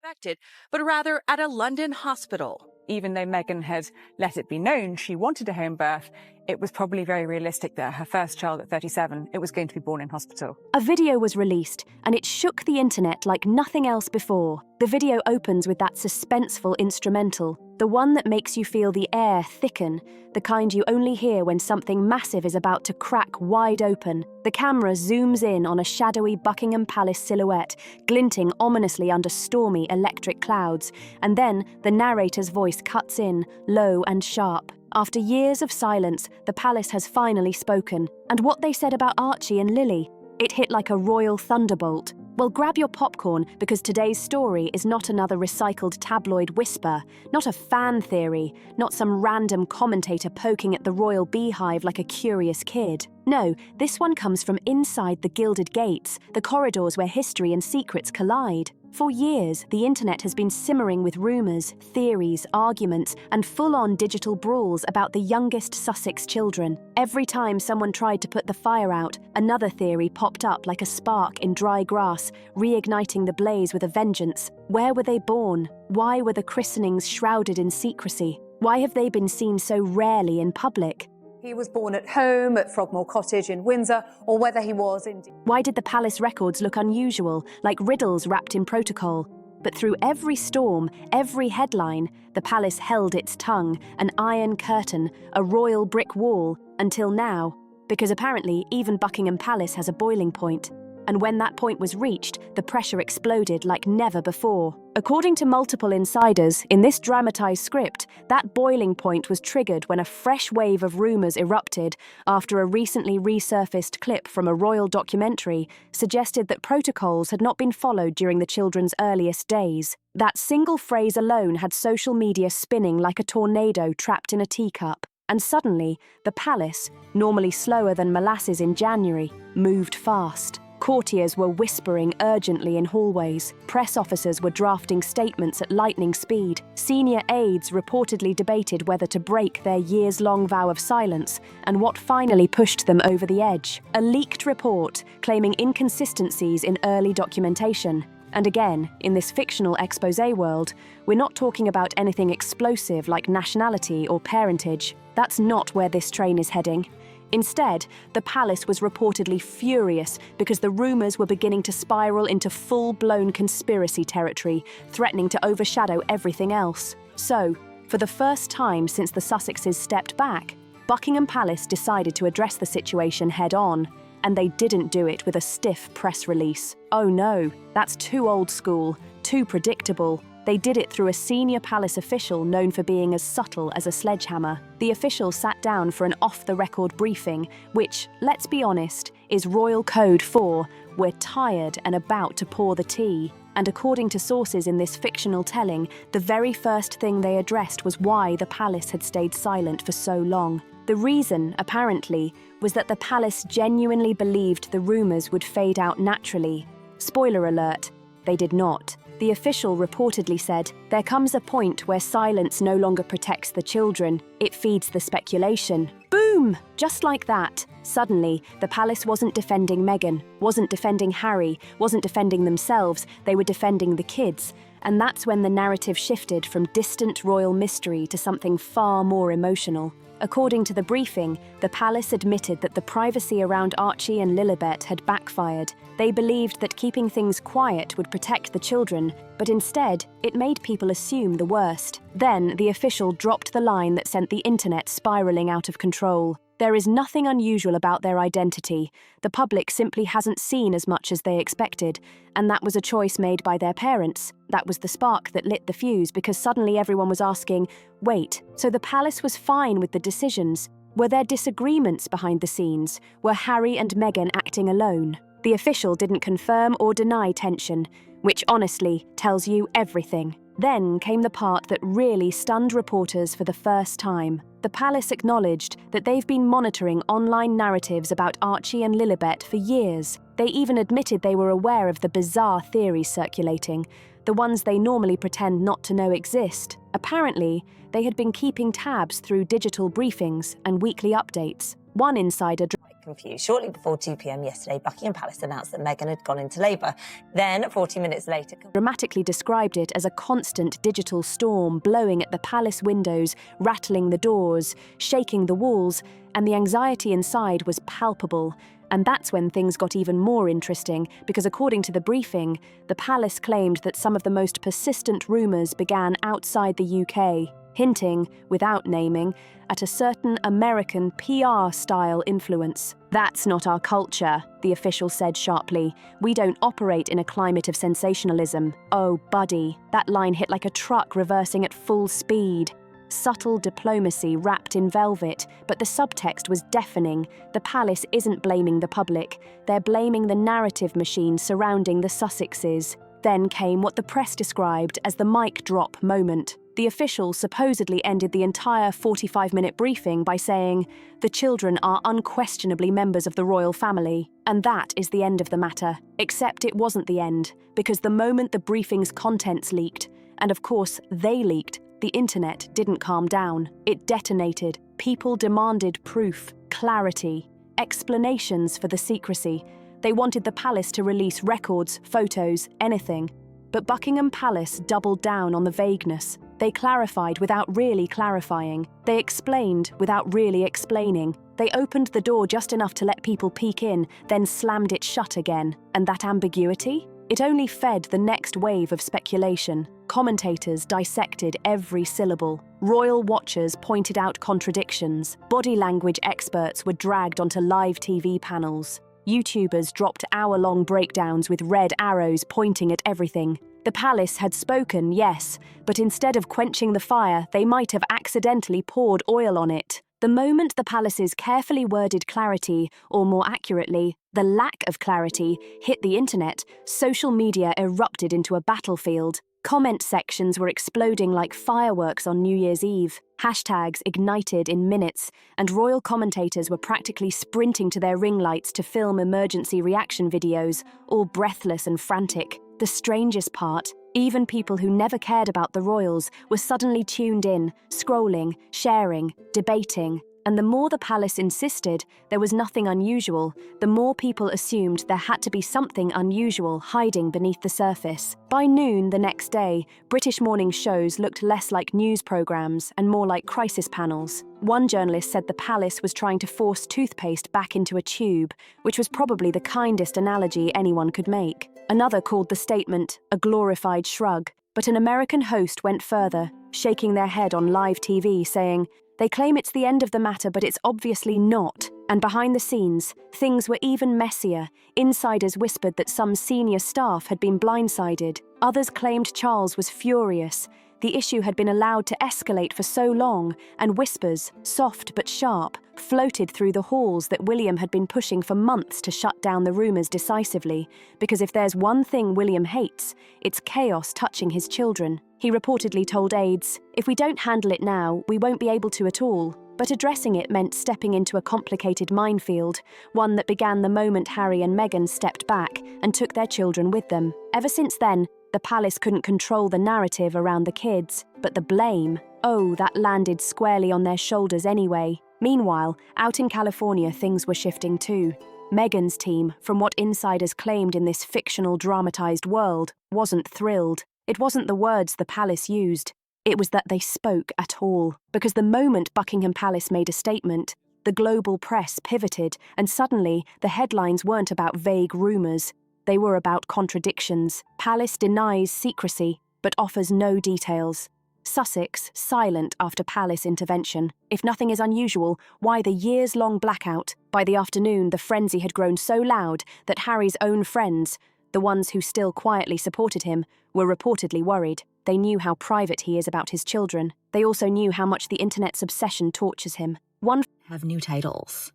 expected, but rather at a London hospital. Even though Meghan had let it be known she wanted a home birth, it was probably very realistic that her first child at 37, it was going to be born in hospital. A video was released, and it shook the internet like nothing else before. The video opens with that suspenseful instrumental, the one that makes you feel the air thicken, the kind you only hear when something massive is about to crack wide open. The camera zooms in on a shadowy Buckingham Palace silhouette, glinting ominously under stormy electric clouds, and then the narrator's voice cuts in, low and sharp. After years of silence, the palace has finally spoken. And what they said about Archie and Lily, it hit like a royal thunderbolt. Well, grab your popcorn, because today's story is not another recycled tabloid whisper, not a fan theory, not some random commentator poking at the royal beehive like a curious kid. No, this one comes from inside the gilded gates, the corridors where history and secrets collide. For years, the internet has been simmering with rumours, theories, arguments, and full-on digital brawls about the youngest Sussex children. Every time someone tried to put the fire out, another theory popped up like a spark in dry grass, reigniting the blaze with a vengeance. Where were they born? Why were the christenings shrouded in secrecy? Why have they been seen so rarely in public? He was born at home at Frogmore Cottage in Windsor, or whether he was indeed. Why did the palace records look unusual, like riddles wrapped in protocol? But through every storm, every headline, the palace held its tongue, an iron curtain, a royal brick wall, until now. Because apparently even Buckingham Palace has a boiling point. And when that point was reached, the pressure exploded like never before. According to multiple insiders, in this dramatized script, that boiling point was triggered when a fresh wave of rumors erupted after a recently resurfaced clip from a royal documentary suggested that protocols had not been followed during the children's earliest days. That single phrase alone had social media spinning like a tornado trapped in a teacup. And suddenly, the palace, normally slower than molasses in January, moved fast. Courtiers were whispering urgently in hallways. Press officers were drafting statements at lightning speed. Senior aides reportedly debated whether to break their years-long vow of silence, and what finally pushed them over the edge. A leaked report claiming inconsistencies in early documentation. And again, in this fictional exposé world, we're not talking about anything explosive like nationality or parentage. That's not where this train is heading. Instead, the palace was reportedly furious because the rumours were beginning to spiral into full-blown conspiracy territory, threatening to overshadow everything else. So, for the first time since the Sussexes stepped back, Buckingham Palace decided to address the situation head-on, and they didn't do it with a stiff press release. Oh no, that's too old school, too predictable. They did it through a senior palace official known for being as subtle as a sledgehammer. The official sat down for an off-the-record briefing, which, let's be honest, is royal code for "we're tired and about to pour the tea." And according to sources in this fictional telling, the very first thing they addressed was why the palace had stayed silent for so long. The reason, apparently, was that the palace genuinely believed the rumours would fade out naturally. Spoiler alert, they did not. The official reportedly said, "There comes a point where silence no longer protects the children, it feeds the speculation." Boom! Just like that. Suddenly, the palace wasn't defending Meghan, wasn't defending Harry, wasn't defending themselves, they were defending the kids. And that's when the narrative shifted from distant royal mystery to something far more emotional. According to the briefing, the palace admitted that the privacy around Archie and Lilibet had backfired. They believed that keeping things quiet would protect the children, but instead, it made people assume the worst. Then, the official dropped the line that sent the internet spiraling out of control. There is nothing unusual about their identity. The public simply hasn't seen as much as they expected, and that was a choice made by their parents. That was the spark that lit the fuse, because suddenly everyone was asking, wait, so the palace was fine with the decisions? Were there disagreements behind the scenes? Were Harry and Meghan acting alone? The official didn't confirm or deny tension, which honestly tells you everything. Then came the part that really stunned reporters for the first time. The palace acknowledged that they've been monitoring online narratives about Archie and Lilibet for years. They even admitted they were aware of the bizarre theories circulating, the ones they normally pretend not to know exist. Apparently, they had been keeping tabs through digital briefings and weekly updates. One insider confused. Shortly before 2 p.m. yesterday, Buckingham Palace announced that Meghan had gone into labour. Then, 40 minutes later, dramatically described it as a constant digital storm blowing at the palace windows, rattling the doors, shaking the walls, and the anxiety inside was palpable. And that's when things got even more interesting, because according to the briefing, the palace claimed that some of the most persistent rumours began outside the UK, hinting, without naming, at a certain American PR-style influence. "That's not our culture," the official said sharply. "We don't operate in a climate of sensationalism." Oh, buddy, that line hit like a truck reversing at full speed. Subtle diplomacy wrapped in velvet, but the subtext was deafening. The palace isn't blaming the public. They're blaming the narrative machine surrounding the Sussexes. Then came what the press described as the mic drop moment. The official supposedly ended the entire 45-minute briefing by saying, "The children are unquestionably members of the royal family." And that is the end of the matter. Except it wasn't the end, because the moment the briefing's contents leaked, and of course they leaked, the internet didn't calm down. It detonated. People demanded proof, clarity, explanations for the secrecy. They wanted the palace to release records, photos, anything. But Buckingham Palace doubled down on the vagueness. They clarified without really clarifying. They explained without really explaining. They opened the door just enough to let people peek in, then slammed it shut again. And that ambiguity? It only fed the next wave of speculation. Commentators dissected every syllable. Royal watchers pointed out contradictions. Body language experts were dragged onto live TV panels. YouTubers dropped hour-long breakdowns with red arrows pointing at everything. The palace had spoken, yes, but instead of quenching the fire, they might have accidentally poured oil on it. The moment the palace's carefully worded clarity, or more accurately, the lack of clarity, hit the internet, social media erupted into a battlefield. Comment sections were exploding like fireworks on New Year's Eve. Hashtags ignited in minutes, and royal commentators were practically sprinting to their ring lights to film emergency reaction videos, all breathless and frantic. The strangest part, even people who never cared about the royals were suddenly tuned in, scrolling, sharing, debating. And the more the palace insisted there was nothing unusual, the more people assumed there had to be something unusual hiding beneath the surface. By noon the next day, British morning shows looked less like news programmes and more like crisis panels. One journalist said the palace was trying to force toothpaste back into a tube, which was probably the kindest analogy anyone could make. Another called the statement a glorified shrug. But an American host went further, shaking their head on live TV, saying, "They claim it's the end of the matter, but it's obviously not." And behind the scenes, things were even messier. Insiders whispered that some senior staff had been blindsided. Others claimed Charles was furious. The issue had been allowed to escalate for so long, and whispers, soft but sharp, floated through the halls that William had been pushing for months to shut down the rumours decisively, because if there's one thing William hates, it's chaos touching his children. He reportedly told aides, "If we don't handle it now, we won't be able to at all." But addressing it meant stepping into a complicated minefield, one that began the moment Harry and Meghan stepped back and took their children with them. Ever since then, the palace couldn't control the narrative around the kids, but the blame, oh, that landed squarely on their shoulders anyway. Meanwhile, out in California, things were shifting too. Meghan's team, from what insiders claimed in this fictional dramatized world, wasn't thrilled. It wasn't the words the palace used. It was that they spoke at all. Because the moment Buckingham Palace made a statement, the global press pivoted, and suddenly the headlines weren't about vague rumours. They were about contradictions. Palace denies secrecy, but offers no details. Sussex, silent after palace intervention. If nothing is unusual, why the years-long blackout? By the afternoon, the frenzy had grown so loud that Harry's own friends, the ones who still quietly supported him, were reportedly worried. They knew how private he is about his children. They also knew how much the internet's obsession tortures him. One have new titles.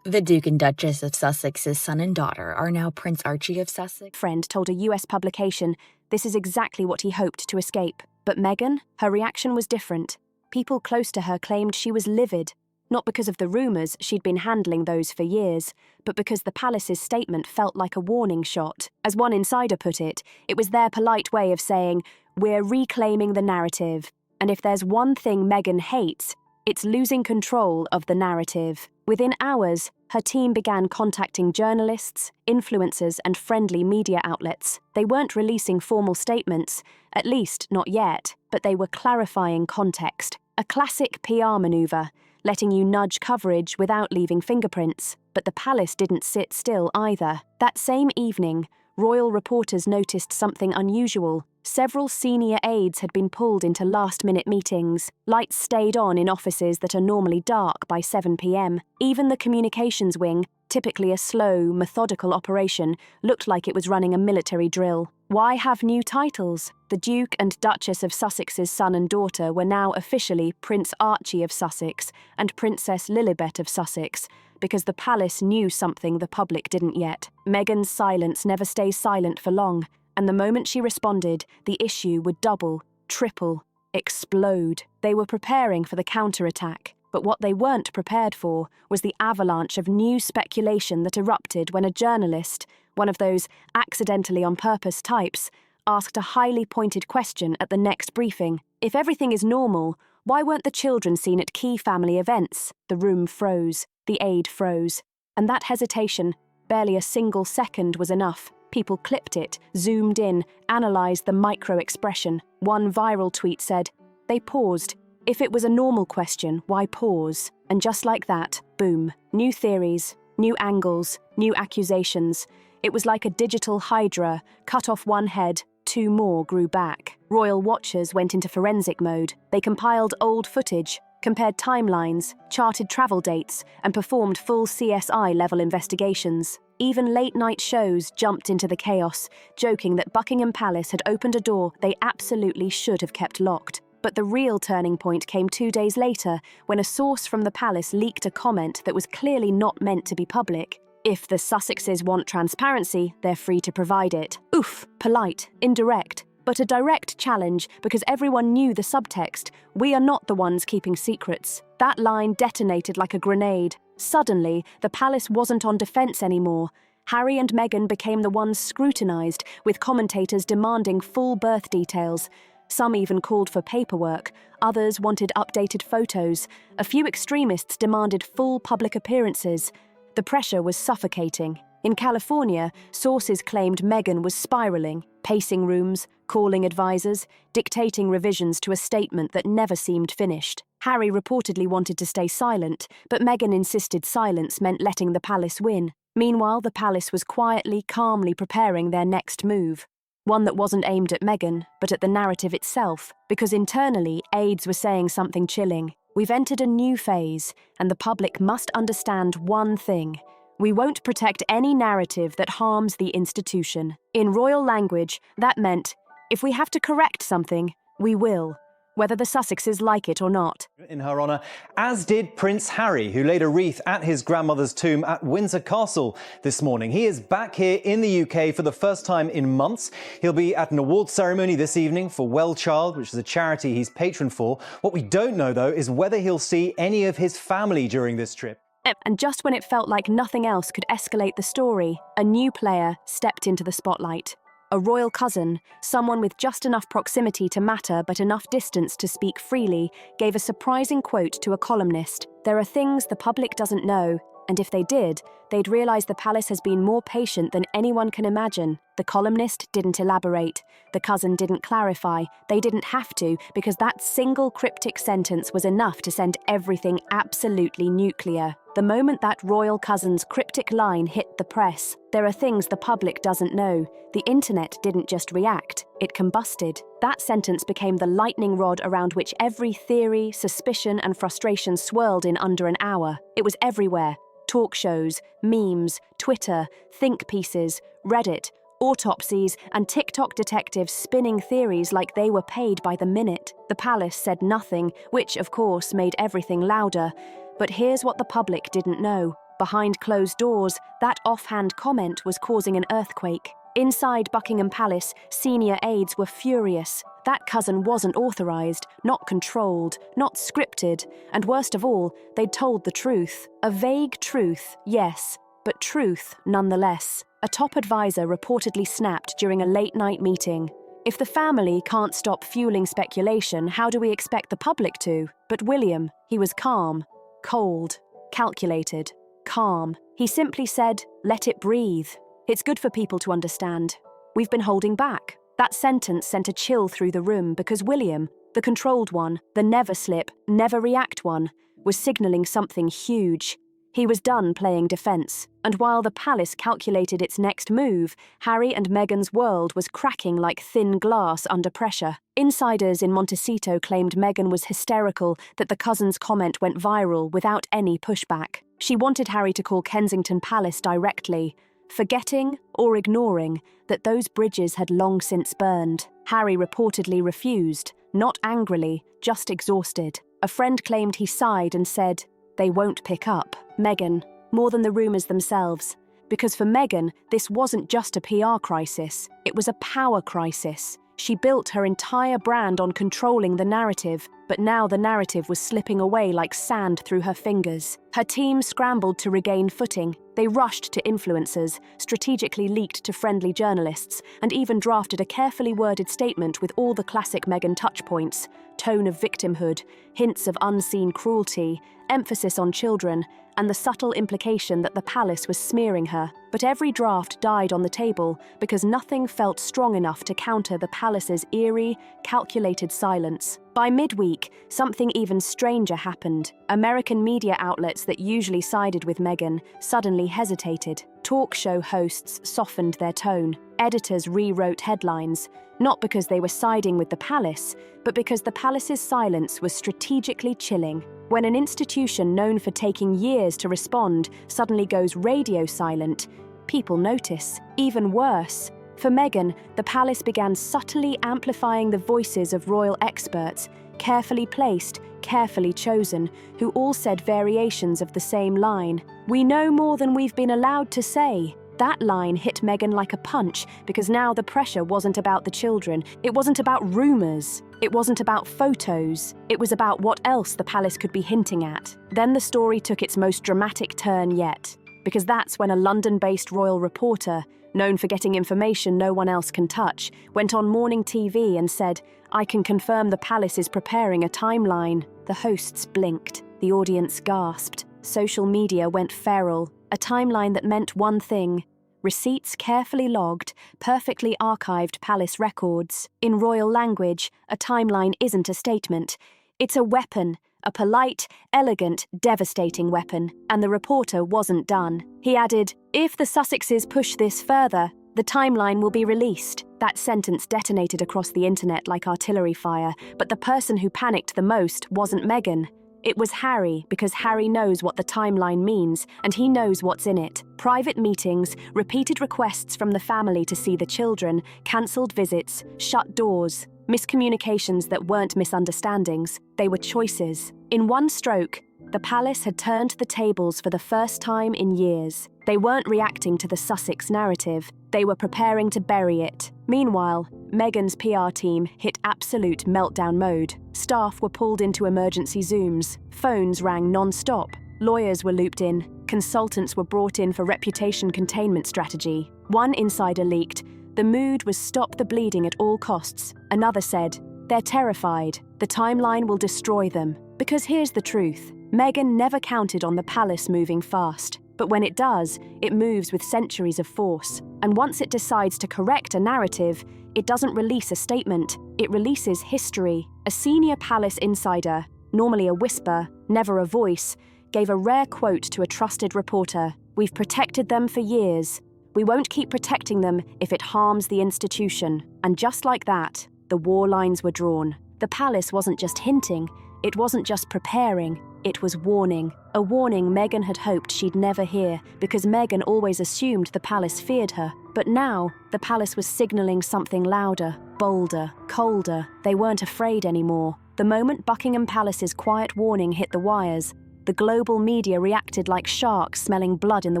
The Duke and Duchess of Sussex's son and daughter are now Prince Archie of Sussex. friend told a US publication this is exactly what he hoped to escape. But Meghan, her reaction was different. People close to her claimed she was livid, not because of the rumours, she'd been handling those for years, but because the palace's statement felt like a warning shot. As one insider put it, it was their polite way of saying, "We're reclaiming the narrative, and if there's one thing Meghan hates, It's losing control of the narrative. Within hours, her team began contacting journalists, influencers, and friendly media outlets. They weren't releasing formal statements, at least not yet, but they were clarifying context. A classic PR maneuver, letting you nudge coverage without leaving fingerprints. But the palace didn't sit still either. That same evening, royal reporters noticed something unusual. Several senior aides had been pulled into last-minute meetings. Lights stayed on in offices that are normally dark by 7 p.m. Even the communications wing, typically a slow, methodical operation, looked like it was running a military drill. Why have new titles? The Duke and Duchess of Sussex's son and daughter were now officially Prince Archie of Sussex and Princess Lilibet of Sussex, because the palace knew something the public didn't yet. Meghan's silence never stays silent for long, and the moment she responded, the issue would double, triple, explode. They were preparing for the counterattack, but what they weren't prepared for was the avalanche of new speculation that erupted when a journalist, one of those accidentally on purpose types, asked a highly pointed question at the next briefing. If everything is normal, why weren't the children seen at key family events? The room froze. The aide froze. And that hesitation, barely a single second, was enough. People clipped it, zoomed in, analysed the micro-expression. One viral tweet said, "They paused. If it was a normal question, why pause?" And just like that, boom. New theories, new angles, new accusations. It was like a digital Hydra, cut off one head, 2 more grew back. Royal watchers went into forensic mode. They compiled old footage, compared timelines, charted travel dates, and performed full CSI-level investigations. Even late-night shows jumped into the chaos, joking that Buckingham Palace had opened a door they absolutely should have kept locked. But the real turning point came 2 days later, when a source from the palace leaked a comment that was clearly not meant to be public. If the Sussexes want transparency, they're free to provide it. Oof, polite, indirect. But a direct challenge, because everyone knew the subtext. We are not the ones keeping secrets. That line detonated like a grenade. Suddenly, the palace wasn't on defense anymore. Harry and Meghan became the ones scrutinized, with commentators demanding full birth details. Some even called for paperwork. Others wanted updated photos. A few extremists demanded full public appearances. The pressure was suffocating. In California, sources claimed Meghan was spiraling, pacing rooms, calling advisors, dictating revisions to a statement that never seemed finished. Harry reportedly wanted to stay silent, but Meghan insisted silence meant letting the palace win. Meanwhile, the palace was quietly, calmly preparing their next move. One that wasn't aimed at Meghan, but at the narrative itself, because internally, aides were saying something chilling. We've entered a new phase, and the public must understand one thing. We won't protect any narrative that harms the institution. In royal language, that meant, if we have to correct something, we will, whether the Sussexes like it or not. In her honour, as did Prince Harry, who laid a wreath at his grandmother's tomb at Windsor Castle this morning. He is back here in the UK for the first time in months. He'll be at an awards ceremony this evening for Well Child, which is a charity he's patron for. What we don't know, though, is whether he'll see any of his family during this trip. And just when it felt like nothing else could escalate the story, a new player stepped into the spotlight. A royal cousin, someone with just enough proximity to matter but enough distance to speak freely, gave a surprising quote to a columnist. "There are things the public doesn't know, and if they did, they'd realise the palace has been more patient than anyone can imagine." The columnist didn't elaborate. The cousin didn't clarify. They didn't have to, because that single cryptic sentence was enough to send everything absolutely nuclear. The moment that royal cousin's cryptic line hit the press, there are things the public doesn't know. The internet didn't just react, it combusted. That sentence became the lightning rod around which every theory, suspicion, and frustration swirled in under an hour. It was everywhere. Talk shows, memes, Twitter, think pieces, Reddit, autopsies, and TikTok detectives spinning theories like they were paid by the minute. The palace said nothing, which, of course, made everything louder. But here's what the public didn't know. Behind closed doors, that offhand comment was causing an earthquake. Inside Buckingham Palace, senior aides were furious. That cousin wasn't authorised, not controlled, not scripted, and worst of all, they'd told the truth. A vague truth, yes, but truth nonetheless. A top advisor reportedly snapped during a late-night meeting. If the family can't stop fueling speculation, how do we expect the public to? But William, he was calm, cold, calculated, calm. He simply said, let it breathe. It's good for people to understand. We've been holding back. That sentence sent a chill through the room because William, the controlled one, the never slip, never react one, was signalling something huge. He was done playing defense, and while the palace calculated its next move, Harry and Meghan's world was cracking like thin glass under pressure. Insiders in Montecito claimed Meghan was hysterical, that the cousins' comment went viral without any pushback. She wanted Harry to call Kensington Palace directly, forgetting or ignoring that those bridges had long since burned. Harry reportedly refused, not angrily, just exhausted. A friend claimed he sighed and said, they won't pick up. Meghan, more than the rumours themselves. Because for Meghan, this wasn't just a PR crisis, it was a power crisis. She built her entire brand on controlling the narrative, but now the narrative was slipping away like sand through her fingers. Her team scrambled to regain footing. They rushed to influencers, strategically leaked to friendly journalists, and even drafted a carefully worded statement with all the classic Meghan touchpoints: tone of victimhood, hints of unseen cruelty, emphasis on children, and the subtle implication that the palace was smearing her. But every draft died on the table because nothing felt strong enough to counter the palace's eerie, calculated silence. By midweek, something even stranger happened. American media outlets that usually sided with Meghan suddenly hesitated. Talk show hosts softened their tone. Editors rewrote headlines, not because they were siding with the palace, but because the palace's silence was strategically chilling. When an institution known for taking years to respond suddenly goes radio silent, people notice. Even worse, for Meghan, the palace began subtly amplifying the voices of royal experts, carefully placed, carefully chosen, who all said variations of the same line. We know more than we've been allowed to say. That line hit Meghan like a punch because now the pressure wasn't about the children. It wasn't about rumours. It wasn't about photos. It was about what else the palace could be hinting at. Then the story took its most dramatic turn yet, because that's when a London-based royal reporter, known for getting information no one else can touch, went on morning TV and said, "I can confirm the palace is preparing a timeline." The hosts blinked. The audience gasped. Social media went feral. A timeline that meant one thing: receipts carefully logged, perfectly archived palace records. In royal language, a timeline isn't a statement. It's a weapon, a polite, elegant, devastating weapon. And the reporter wasn't done. He added, "If the Sussexes push this further, the timeline will be released." That sentence detonated across the internet like artillery fire, but the person who panicked the most wasn't Meghan. It was Harry, because Harry knows what the timeline means, and he knows what's in it. Private meetings, repeated requests from the family to see the children, cancelled visits, shut doors, miscommunications that weren't misunderstandings, they were choices. In one stroke, the palace had turned the tables for the first time in years. They weren't reacting to the Sussex narrative, they were preparing to bury it. Meanwhile, Meghan's PR team hit absolute meltdown mode. Staff were pulled into emergency Zooms, phones rang non-stop, lawyers were looped in, consultants were brought in for reputation containment strategy. One insider leaked, "The mood was stop the bleeding at all costs." Another said, "They're terrified. The timeline will destroy them." Because here's the truth. Meghan never counted on the palace moving fast. But when it does, it moves with centuries of force. And once it decides to correct a narrative, it doesn't release a statement, it releases history. A senior palace insider, normally a whisper, never a voice, gave a rare quote to a trusted reporter: "We've protected them for years. We won't keep protecting them if it harms the institution." And just like that, the war lines were drawn. The palace wasn't just hinting, it wasn't just preparing, it was warning. A warning Meghan had hoped she'd never hear, because Meghan always assumed the palace feared her. But now, the palace was signalling something louder, bolder, colder. They weren't afraid anymore. The moment Buckingham Palace's quiet warning hit the wires, the global media reacted like sharks smelling blood in the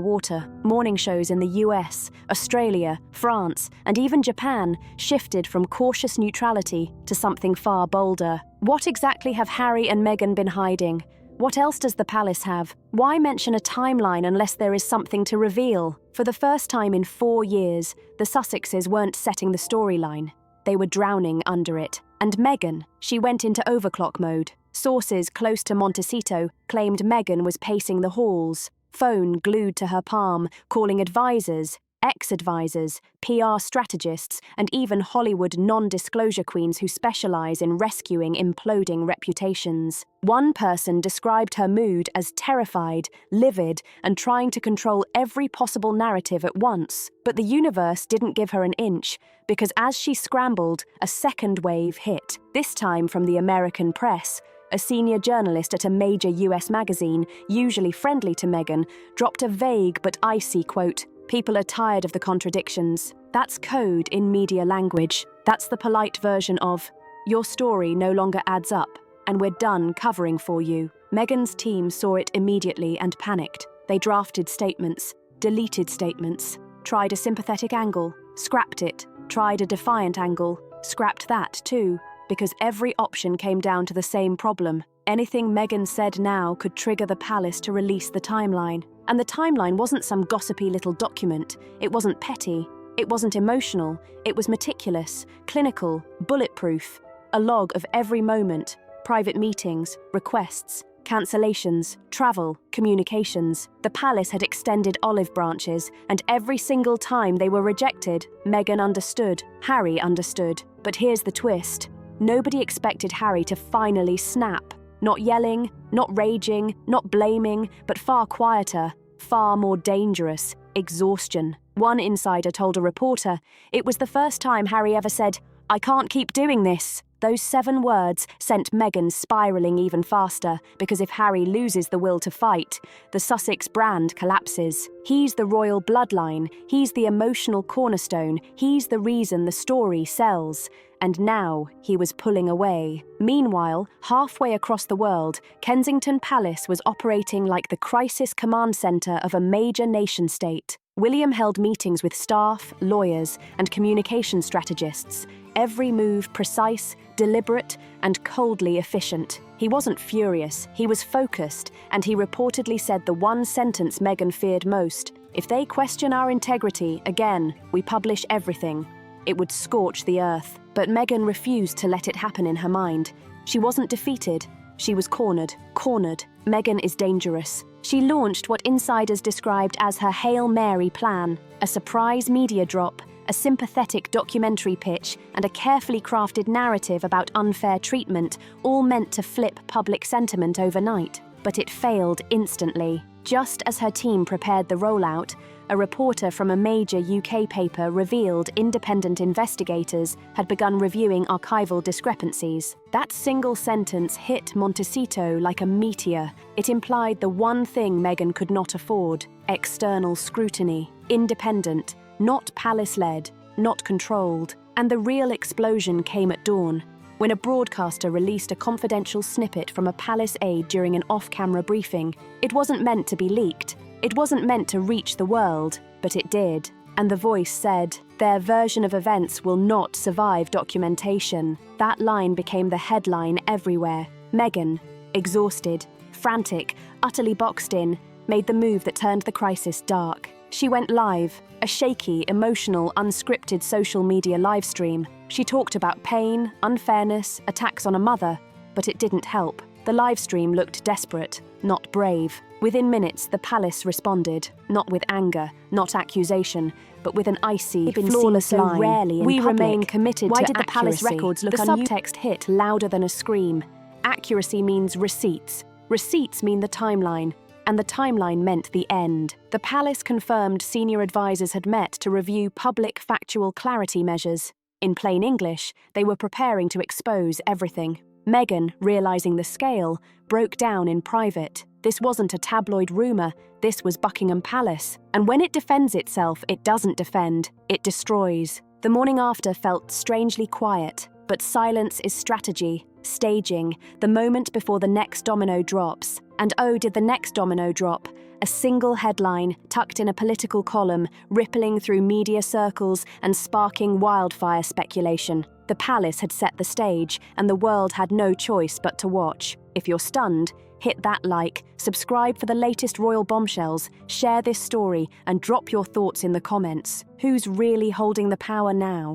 water. Morning shows in the US, Australia, France, and even Japan shifted from cautious neutrality to something far bolder. What exactly have Harry and Meghan been hiding? What else does the palace have? Why mention a timeline unless there is something to reveal? For the first time in 4 years, the Sussexes weren't setting the storyline. they were drowning under it. And Meghan, she went into overclock mode. Sources close to Montecito claimed Meghan was pacing the halls, phone glued to her palm, calling advisors, ex-advisors, PR strategists, and even Hollywood non-disclosure queens who specialize in rescuing imploding reputations. One person described her mood as terrified, livid, and trying to control every possible narrative at once. But the universe didn't give her an inch, because as she scrambled, a second wave hit, this time from the American press. A senior journalist at a major US magazine, usually friendly to Meghan, dropped a vague but icy quote, "People are tired of the contradictions." That's code in media language. That's the polite version of, "Your story no longer adds up, and we're done covering for you." Meghan's team saw it immediately and panicked. They drafted statements, deleted statements, tried a sympathetic angle, scrapped it, tried a defiant angle, scrapped that too, because every option came down to the same problem. Anything Meghan said now could trigger the palace to release the timeline. And the timeline wasn't some gossipy little document. It wasn't petty. It wasn't emotional. It was meticulous, clinical, bulletproof. A log of every moment, private meetings, requests, cancellations, travel, communications. The palace had extended olive branches, and every single time they were rejected, Meghan understood, Harry understood. But here's the twist. Nobody expected Harry to finally snap. Not yelling, not raging, not blaming, but far quieter, far more dangerous, exhaustion. One insider told a reporter, it was the first time Harry ever said, "I can't keep doing this." Those 7 words sent Meghan spiraling even faster, because if Harry loses the will to fight, the Sussex brand collapses. He's the royal bloodline, he's the emotional cornerstone, he's the reason the story sells. And now he was pulling away. Meanwhile, halfway across the world, Kensington Palace was operating like the crisis command centre of a major nation-state. William held meetings with staff, lawyers, and communication strategists, every move precise, deliberate, and coldly efficient. He wasn't furious, he was focused, and he reportedly said the one sentence Meghan feared most: "If they question our integrity, again, we publish everything." It would scorch the earth. But Meghan refused to let it happen in her mind. She wasn't defeated. She was cornered. Cornered. Meghan is dangerous. She launched what insiders described as her Hail Mary plan, a surprise media drop, a sympathetic documentary pitch, and a carefully crafted narrative about unfair treatment, all meant to flip public sentiment overnight. But it failed instantly. Just as her team prepared the rollout, a reporter from a major UK paper revealed independent investigators had begun reviewing archival discrepancies. That single sentence hit Montecito like a meteor. It implied the one thing Meghan could not afford: external scrutiny. Independent, not palace-led, not controlled. And the real explosion came at dawn, when a broadcaster released a confidential snippet from a palace aide during an off-camera briefing. It wasn't meant to be leaked. It wasn't meant to reach the world, but it did. And the voice said, "Their version of events will not survive documentation." That line became the headline everywhere. Meghan, exhausted, frantic, utterly boxed in, made the move that turned the crisis dark. She went live, a shaky, emotional, unscripted social media livestream. She talked about pain, unfairness, attacks on a mother, but it didn't help. The livestream looked desperate, not brave. Within minutes, the palace responded, not with anger, not accusation, but with an icy, flawless line. Rarely in We public. remain committed Why to did the palace accuracy. records look The subtext hit louder than a scream? Accuracy means receipts. Receipts mean the timeline. And the timeline meant the end. The palace confirmed senior advisors had met to review public factual clarity measures. In plain English, they were preparing to expose everything. Meghan, realizing the scale, broke down in private. This wasn't a tabloid rumor, this was Buckingham Palace. And when it defends itself, it doesn't defend, it destroys. The morning after felt strangely quiet, but silence is strategy, staging, the moment before the next domino drops. And oh, did the next domino drop? A single headline, tucked in a political column, rippling through media circles and sparking wildfire speculation. The palace had set the stage, and the world had no choice but to watch. If you're stunned, hit that like, subscribe for the latest royal bombshells, share this story, and drop your thoughts in the comments. Who's really holding the power now?